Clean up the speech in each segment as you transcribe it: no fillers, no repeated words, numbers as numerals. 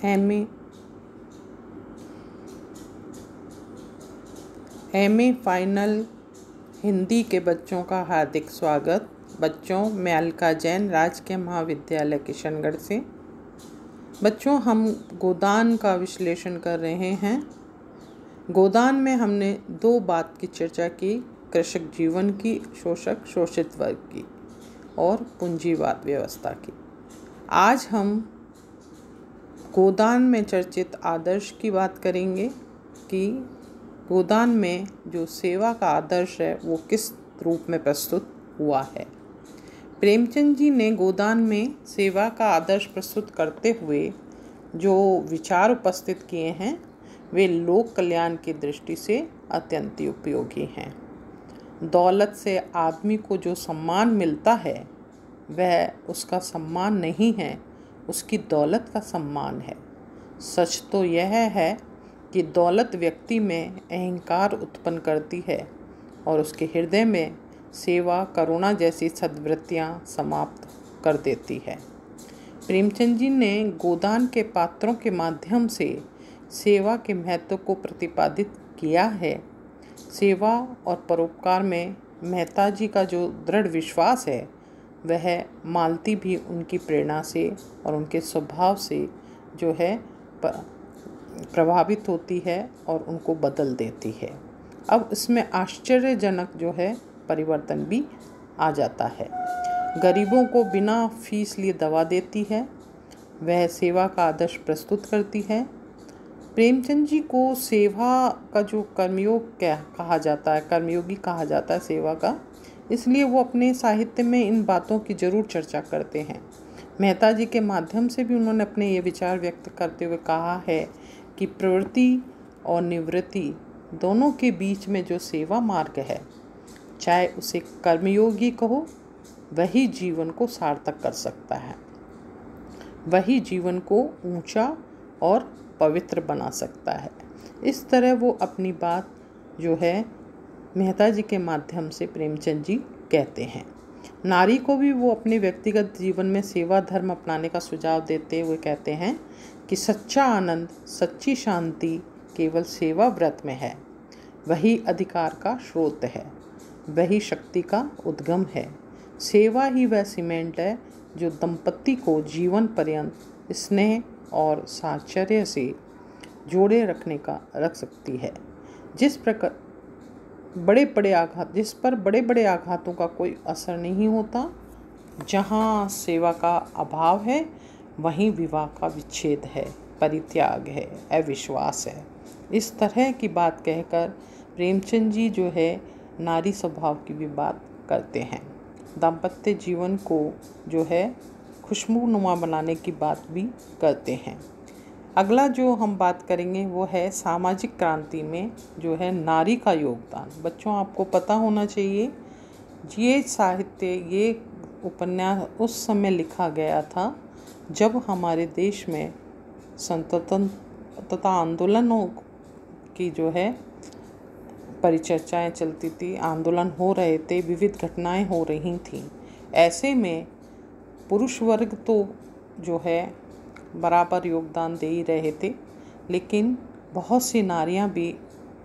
MA final Hindi के बच्चों का हार्दिक स्वागत। बच्चों, मैं अलका जैन, राजकीय महाविद्यालय किशनगढ़ से। बच्चों, हम गोदान का विश्लेषण कर रहे हैं। गोदान में हमने दो बात की चर्चा की, कृषक जीवन की, शोषक शोषित वर्ग की और पूंजीवाद व्यवस्था की। आज हम गोदान में चर्चित आदर्श की बात करेंगे कि गोदान में जो सेवा का आदर्श है वो किस रूप में प्रस्तुत हुआ है। प्रेमचंद जी ने गोदान में सेवा का आदर्श प्रस्तुत करते हुए जो विचार उपस्थित किए हैं वे लोक कल्याण की दृष्टि से अत्यंत उपयोगी हैं। दौलत से आदमी को जो सम्मान मिलता है वह उसका सम्मान नहीं है, उसकी दौलत का सम्मान है। सच तो यह है कि दौलत व्यक्ति में अहंकार उत्पन्न करती है और उसके हृदय में सेवा, करुणा जैसी सद्वृत्तियाँ समाप्त कर देती है। प्रेमचंद जी ने गोदान के पात्रों के माध्यम से सेवा के महत्व को प्रतिपादित किया है। सेवा और परोपकार में मेहता जी का जो दृढ़ विश्वास है वह मालती भी उनकी प्रेरणा से और उनके स्वभाव से जो है प्रभावित होती है और उनको बदल देती है। अब इसमें आश्चर्यजनक जो है परिवर्तन भी आ जाता है। गरीबों को बिना फीस लिए दवा देती है, वह सेवा का आदर्श प्रस्तुत करती है। प्रेमचंद जी को सेवा का जो कर्मयोग कहा जाता है, कर्मयोगी कहा जाता है सेवा का, इसलिए वो अपने साहित्य में इन बातों की जरूर चर्चा करते हैं। मेहता जी के माध्यम से भी उन्होंने अपने ये विचार व्यक्त करते हुए कहा है कि प्रवृत्ति और निवृत्ति दोनों के बीच में जो सेवा मार्ग है, चाहे उसे कर्मयोगी कहो, वही जीवन को सार्थक कर सकता है, वही जीवन को ऊंचा और पवित्र बना सकता है। इस तरह वो अपनी बात जो है मेहता जी के माध्यम से प्रेमचंद जी कहते हैं। नारी को भी वो अपने व्यक्तिगत जीवन में सेवा धर्म अपनाने का सुझाव देते हुए कहते हैं कि सच्चा आनंद, सच्ची शांति केवल सेवा व्रत में है। वही अधिकार का स्रोत है, वही शक्ति का उद्गम है। सेवा ही वह सीमेंट है जो दंपति को जीवन पर्यंत स्नेह और साहचर्य से जोड़े रख सकती है। जिस पर बड़े बड़े आघातों का कोई असर नहीं होता। जहाँ सेवा का अभाव है वहीं विवाह का विच्छेद है, परित्याग है, अविश्वास है। इस तरह की बात कहकर प्रेमचंद जी जो है नारी स्वभाव की भी बात करते हैं। दाम्पत्य जीवन को जो है खुशबूनुमा बनाने की बात भी करते हैं। अगला जो हम बात करेंगे वो है सामाजिक क्रांति में जो है नारी का योगदान। बच्चों, आपको पता होना चाहिए ये साहित्य, ये उपन्यास उस समय लिखा गया था जब हमारे देश में स्वतंत्रता आंदोलनों की जो है परिचर्चाएं चलती थी, आंदोलन हो रहे थे, विविध घटनाएं हो रही थीं। ऐसे में पुरुष वर्ग तो जो है बराबर योगदान दे ही रहे थे, लेकिन बहुत सी नारियां भी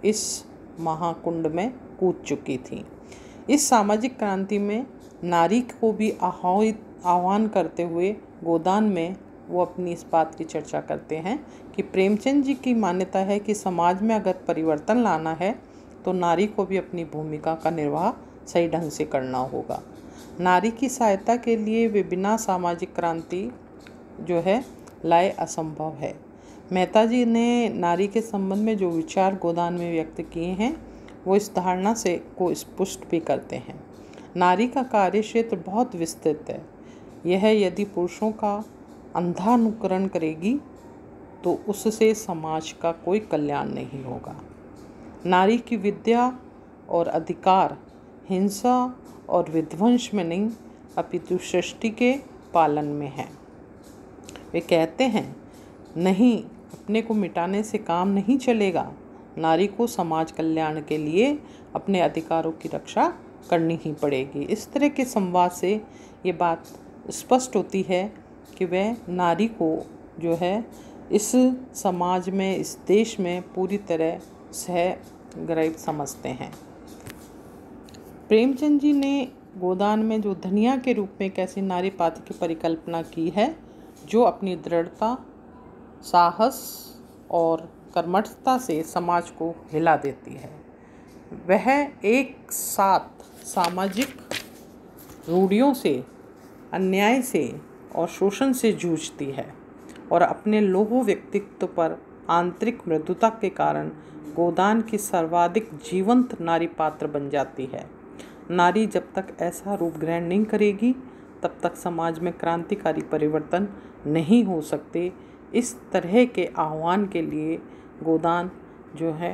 इस महाकुंड में कूद चुकी थीं। इस सामाजिक क्रांति में नारी को भी आह्वान करते हुए गोदान में वो अपनी इस बात की चर्चा करते हैं कि प्रेमचंद जी की मान्यता है कि समाज में अगर परिवर्तन लाना है तो नारी को भी अपनी भूमिका का निर्वाह सही ढंग से करना होगा। नारी की सहायता के लिए वे बिना सामाजिक क्रांति जो है लाए असंभव है। मेहता जी ने नारी के संबंध में जो विचार गोदान में व्यक्त किए हैं वो इस धारणा से को स्पष्ट भी करते हैं। नारी का कार्य क्षेत्र बहुत विस्तृत है। यह यदि पुरुषों का अंधा अनुकरण करेगी तो उससे समाज का कोई कल्याण नहीं होगा। नारी की विद्या और अधिकार हिंसा और विध्वंस में नहीं अपितु सृष्टि के पालन में है। वे कहते हैं, नहीं, अपने को मिटाने से काम नहीं चलेगा। नारी को समाज कल्याण के लिए अपने अधिकारों की रक्षा करनी ही पड़ेगी। इस तरह के संवाद से ये बात स्पष्ट होती है कि वह नारी को जो है इस समाज में, इस देश में पूरी तरह सहग्रहित समझते हैं। प्रेमचंद जी ने गोदान में जो धनिया के रूप में एक ऐसी नारी पात्र की परिकल्पना की है जो अपनी दृढ़ता, साहस और कर्मठता से समाज को हिला देती है। वह एक साथ सामाजिक रूढ़ियों से, अन्याय से और शोषण से जूझती है और अपने लोह व्यक्तित्व पर आंतरिक मृदुता के कारण गोदान की सर्वाधिक जीवंत नारी पात्र बन जाती है। नारी जब तक ऐसा रूप ग्रहण नहीं करेगी तब तक समाज में क्रांतिकारी परिवर्तन नहीं हो सकते। इस तरह के आह्वान के लिए गोदान जो है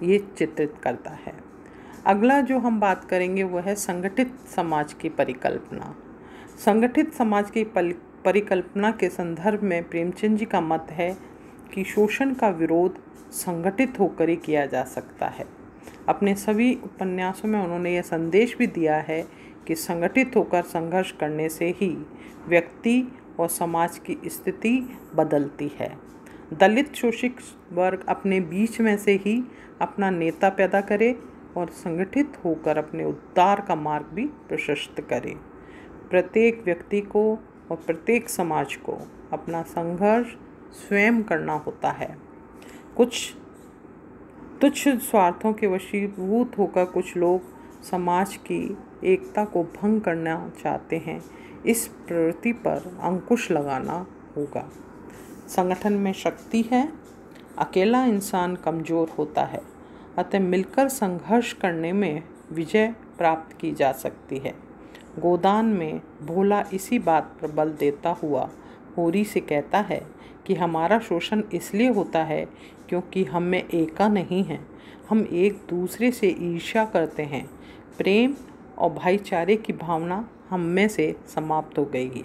ये चित्रित करता है। अगला जो हम बात करेंगे वह है संगठित समाज की परिकल्पना। संगठित समाज की परिकल्पना के संदर्भ में प्रेमचंद जी का मत है कि शोषण का विरोध संगठित होकर ही किया जा सकता है। अपने सभी उपन्यासों में उन्होंने यह संदेश भी दिया है कि संगठित होकर संघर्ष करने से ही व्यक्ति और समाज की स्थिति बदलती है। दलित शोषित वर्ग अपने बीच में से ही अपना नेता पैदा करे और संगठित होकर अपने उद्धार का मार्ग भी प्रशस्त करे। प्रत्येक व्यक्ति को और प्रत्येक समाज को अपना संघर्ष स्वयं करना होता है। कुछ तुच्छ स्वार्थों के वशीभूत होकर कुछ लोग समाज की एकता को भंग करना चाहते हैं। इस प्रवृत्ति पर अंकुश लगाना होगा। संगठन में शक्ति है, अकेला इंसान कमज़ोर होता है, अतः मिलकर संघर्ष करने में विजय प्राप्त की जा सकती है। गोदान में भोला इसी बात पर बल देता हुआ होरी से कहता है कि हमारा शोषण इसलिए होता है क्योंकि हम में एका नहीं है, हम एक दूसरे से ईर्ष्या करते हैं। प्रेम और भाईचारे की भावना हम में से समाप्त हो गई है।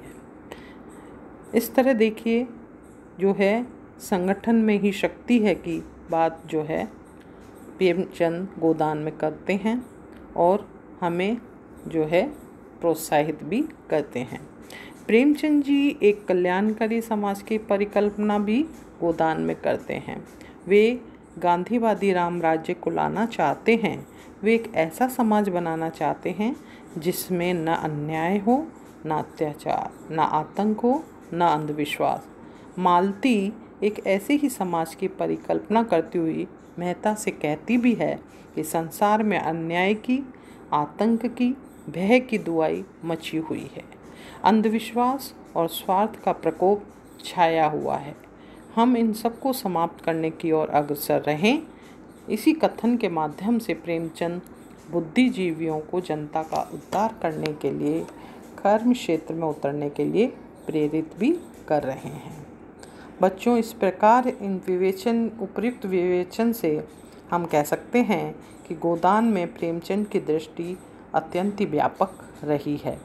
इस तरह देखिए जो है संगठन में ही शक्ति है की बात जो है प्रेमचंद गोदान में करते हैं और हमें जो है प्रोत्साहित भी करते हैं। प्रेमचंद जी एक कल्याणकारी समाज की परिकल्पना भी गोदान में करते हैं। वे गांधीवादी राम राज्य को लाना चाहते हैं। वे एक ऐसा समाज बनाना चाहते हैं जिसमें न अन्याय हो, न अत्याचार, न आतंक हो, न अंधविश्वास। मालती एक ऐसे ही समाज की परिकल्पना करती हुई मेहता से कहती भी है कि संसार में अन्याय की, आतंक की, भय की दुआई मची हुई है। अंधविश्वास और स्वार्थ का प्रकोप छाया हुआ है। हम इन सबको समाप्त करने की ओर अग्रसर रहें। इसी कथन के माध्यम से प्रेमचंद बुद्धिजीवियों को जनता का उद्धार करने के लिए कर्म क्षेत्र में उतरने के लिए प्रेरित भी कर रहे हैं। बच्चों, इस प्रकार इन उपयुक्त विवेचन से हम कह सकते हैं कि गोदान में प्रेमचंद की दृष्टि अत्यंत व्यापक रही है।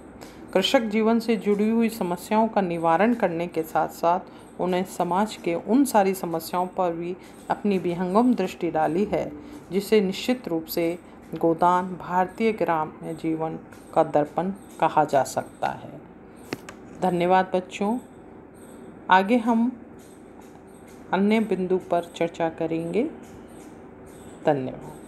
कृषक जीवन से जुड़ी हुई समस्याओं का निवारण करने के साथ साथ उन्हें समाज के उन सारी समस्याओं पर भी अपनी विहंगम दृष्टि डाली है जिसे निश्चित रूप से गोदान भारतीय ग्राम्य जीवन का दर्पण कहा जा सकता है। धन्यवाद बच्चों। आगे हम अन्य बिंदु पर चर्चा करेंगे। धन्यवाद।